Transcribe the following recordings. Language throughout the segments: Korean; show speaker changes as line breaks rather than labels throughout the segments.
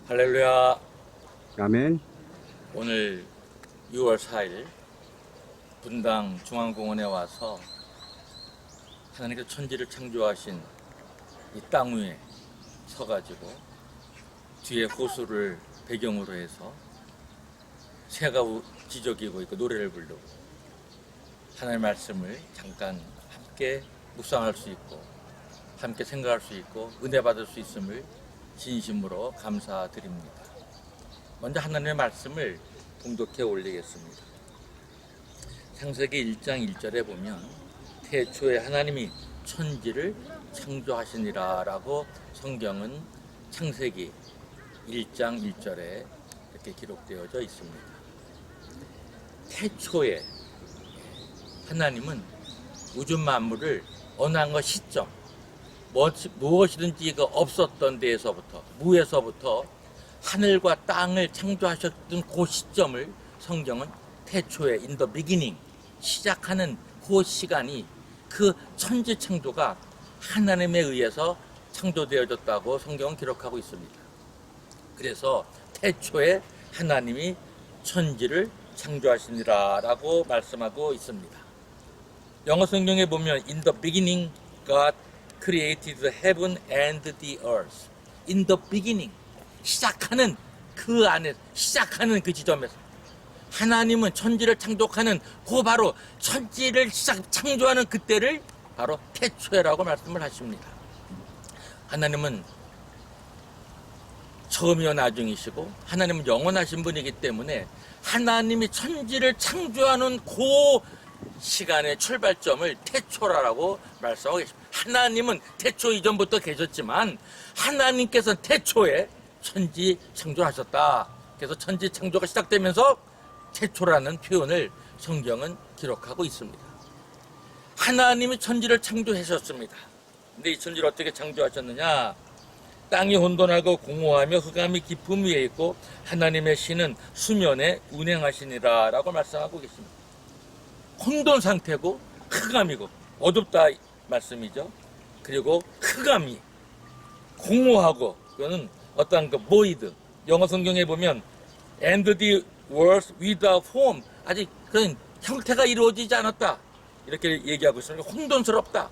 할렐루야.
아멘.
오늘 6월 4일 분당 중앙공원에 와서 하나님께서 천지를 창조하신 이 땅 위에 서가지고 뒤에 호수를 배경으로 해서 새가 지저귀고 있고 노래를 부르고 하나님의 말씀을 잠깐 함께 묵상할 수 있고 함께 생각할 수 있고 은혜 받을 수 있음을 진심으로 감사드립니다. 먼저 하나님의 말씀을 봉독해 올리겠습니다. 창세기 1장 1절에 보면 태초에 하나님이 천지를 창조하시니라 라고 성경은 창세기 1장 1절에 이렇게 기록되어져 있습니다. 태초에 하나님은 우주 만물을 어느 한 시점 무엇이든지가 없었던 데에서부터 무에서부터 하늘과 땅을 창조하셨던 그 시점을 성경은 태초에 in the beginning 시작하는 그 시간이 그 천지 창조가 하나님에 의해서 창조되어졌다고 성경은 기록하고 있습니다. 그래서 태초에 하나님이 천지를 창조하시니라 라고 말씀하고 있습니다. 영어 성경에 보면 in the beginning God created the heaven and the earth. In the beginning 시작하는 그 안에 시작하는 그 지점에서 하나님은 천지를 창조하는 그 바로 천지를 창조하는 그때를 바로 태초에라고 말씀을 하십니다. 하나님은 처음이요 나중이시고 하나님은 영원하신 분이기 때문에 하나님이 천지를 창조하는 그 시간의 출발점을 태초라고 말씀하고 계십니다. 하나님은 태초 이전부터 계셨지만 하나님께서 태초에 천지 창조하셨다. 그래서 천지 창조가 시작되면서 태초라는 표현을 성경은 기록하고 있습니다. 하나님이 천지를 창조하셨습니다. 근데 이 천지를 어떻게 창조하셨느냐? 땅이 혼돈하고 공허하며 흑암이 깊음 위에 있고 하나님의 신은 수면에 운행하시니라 라고 말씀하고 계십니다. 혼돈 상태고 흑암이고 어둡다 말씀이죠. 그리고 흑암이 공허하고 그거는 어떠한 그 void 영어 성경에 보면 and the world without form 아직 그런 형태가 이루어지지 않았다 이렇게 얘기하고 있습니다. 혼돈스럽다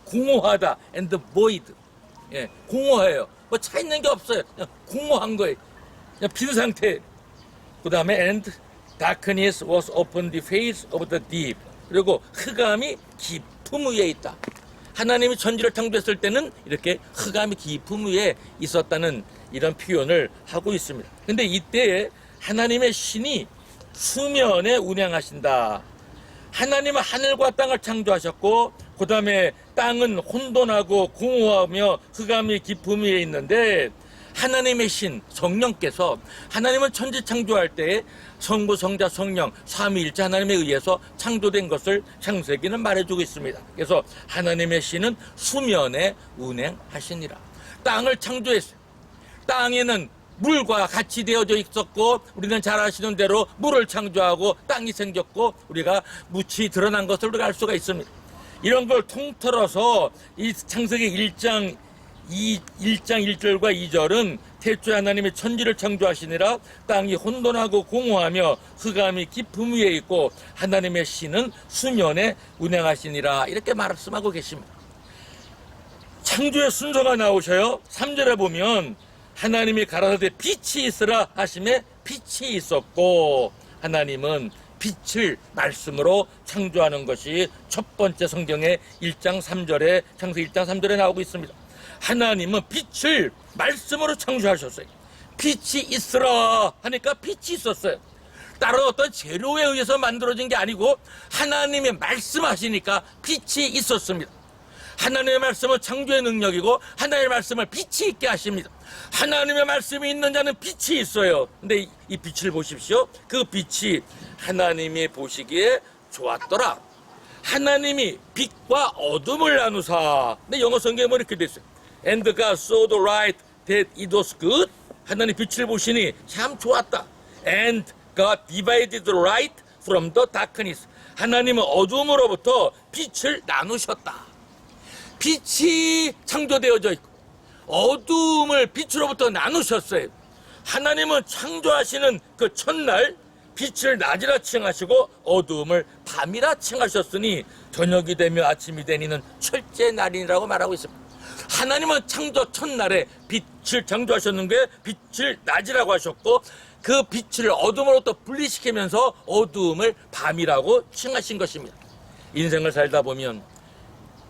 공허하다 and void 예, 공허해요. 뭐 차 있는 게 없어요. 그냥 공허한 거예요. 그냥 빈 상태. 그 다음에 and darkness was upon the face of the deep. 그리고 흑암이 깊음 위에 있다. 하나님이 천지를 창조했을 때는 이렇게 흑암이 깊음 위에 있었다는 이런 표현을 하고 있습니다. 근데 이때에 하나님의 신이 수면에 운행하신다. 하나님은 하늘과 땅을 창조하셨고 그 다음에 땅은 혼돈하고 공허하며 흑암이 깊음 위에 있는데 하나님의 신 성령께서 하나님은 천지 창조할 때에 성부 성자 성령 삼위일체 하나님에 의해서 창조된 것을 창세기는 말해주고 있습니다. 그래서 하나님의 신은 수면에 운행하시니라. 땅을 창조했어요. 땅에는 물과 같이 되어져 있었고 우리는 잘 아시는 대로 물을 창조하고 땅이 생겼고 우리가 묻히 드러난 것을 우리가 알 수가 있습니다. 이런 걸 통틀어서 이 창세기 1장 1절과 2절은 태초에 하나님이 천지를 창조하시니라 땅이 혼돈하고 공허하며 흑암이 깊음 위에 있고 하나님의 신은 수면에 운행하시니라 이렇게 말씀하고 계십니다. 창조의 순서가 나오셔요. 3절에 보면 하나님이 가라사대 빛이 있으라 하심에 빛이 있었고 하나님은 빛을 말씀으로 창조하는 것이 첫 번째 성경의 1장 3절에 창세기 1장 3절에 나오고 있습니다. 하나님은 빛을 말씀으로 창조하셨어요. 빛이 있으라 하니까 빛이 있었어요. 다른 어떤 재료에 의해서 만들어진 게 아니고 하나님이 말씀하시니까 빛이 있었습니다. 하나님의 말씀은 창조의 능력이고 하나님의 말씀을 빛이 있게 하십니다. 하나님의 말씀이 있는 자는 빛이 있어요. 근데 이 빛을 보십시오. 그 빛이 하나님이 보시기에 좋았더라. 하나님이 빛과 어둠을 나누사. 근데 영어 성경에 뭐 이렇게 됐어요. And God saw the light that it was good. 하나님 빛을 보시니 참 좋았다. And God divided the light from the darkness. 하나님은 어둠으로부터 빛을 나누셨다. 빛이 창조되어져 있고 어둠을 빛으로부터 나누셨어요. 하나님은 창조하시는 그 첫날 빛을 낮이라 칭하시고 어두움을 밤이라 칭하셨으니 저녁이 되며 아침이 되니는 첫째 날이라고 말하고 있습니다. 하나님은 창조 첫날에 빛을 창조하셨는데 빛을 낮이라고 하셨고 그 빛을 어둠으로부터 분리시키면서 어두움을 밤이라고 칭하신 것입니다. 인생을 살다 보면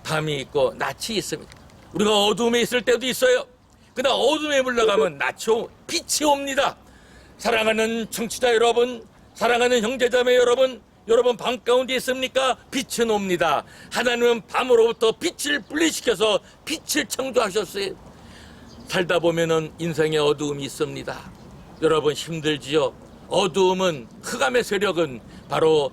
밤이 있고 낮이 있습니다. 우리가 어둠에 있을 때도 있어요. 그러나 어둠에 물러가면 빛이 옵니다. 사랑하는 청취자 여러분, 사랑하는 형제자매 여러분, 여러분 밤 가운데 있습니까? 빛은 옵니다. 하나님은 밤으로부터 빛을 분리시켜서 빛을 창조하셨어요. 살다 보면은 인생에 어두움이 있습니다. 여러분 힘들지요? 어두움은 흑암의 세력은 바로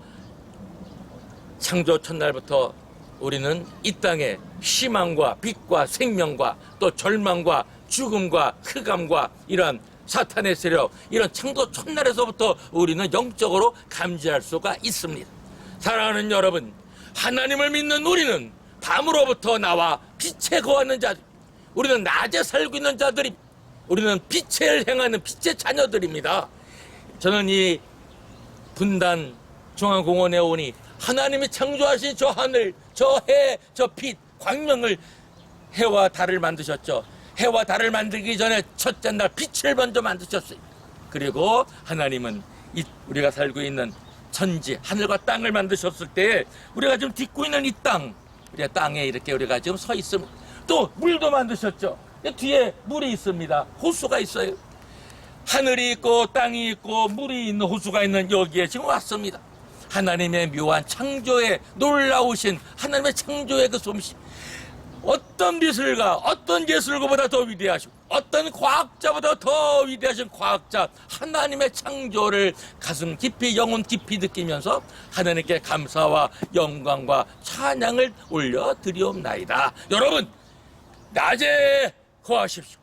창조 첫날부터 우리는 이 땅에 희망과 빛과 생명과 또 절망과 죽음과 흑암과 이러한 사탄의 세력, 이런 창조 첫날에서부터 우리는 영적으로 감지할 수가 있습니다. 사랑하는 여러분, 하나님을 믿는 우리는 밤으로부터 나와 빛에 거하는 자들, 우리는 낮에 살고 있는 자들이, 우리는 빛을 행하는 빛의 자녀들입니다. 저는 이 분단 중앙공원에 오니 하나님이 창조하신 저 하늘, 저 해, 저 빛, 광명을, 해와 달을 만드셨죠. 해와 달을 만들기 전에 첫째 날 빛을 먼저 만드셨어요. 그리고 하나님은 우리가 살고 있는 천지, 하늘과 땅을 만드셨을 때 우리가 지금 딛고 있는 이 땅, 우리가 땅에 이렇게 우리가 지금 서 있습니다. 또 물도 만드셨죠. 뒤에 물이 있습니다. 호수가 있어요. 하늘이 있고 땅이 있고 물이 있는 호수가 있는 여기에 지금 왔습니다. 하나님의 묘한 창조의 놀라우신 하나님의 창조의 그 솜씨, 어떤 미술가, 어떤 예술가보다 더 위대하시고 어떤 과학자보다 더 위대하신 과학자, 하나님의 창조를 가슴 깊이 영혼 깊이 느끼면서 하나님께 감사와 영광과 찬양을 올려드리옵나이다. 여러분, 낮에 거하십시오.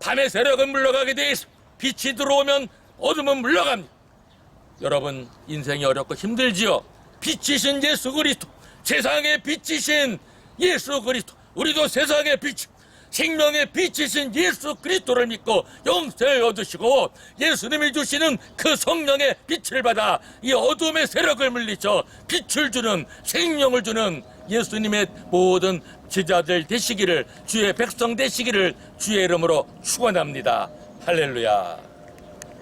밤의 세력은 물러가게 돼 있습니다. 빛이 들어오면 어둠은 물러갑니다. 여러분, 인생이 어렵고 힘들지요? 빛이신 예수 그리스도, 세상의 빛이신 예수 그리스도, 우리도 세상의 빛, 생명의 빛이신 예수 그리스도를 믿고 영생을 얻으시고 예수님이 주시는 그 성령의 빛을 받아 이 어둠의 세력을 물리쳐 빛을 주는, 생명을 주는 예수님의 모든 제자들 되시기를, 주의 백성 되시기를 주의 이름으로 축원합니다. 할렐루야.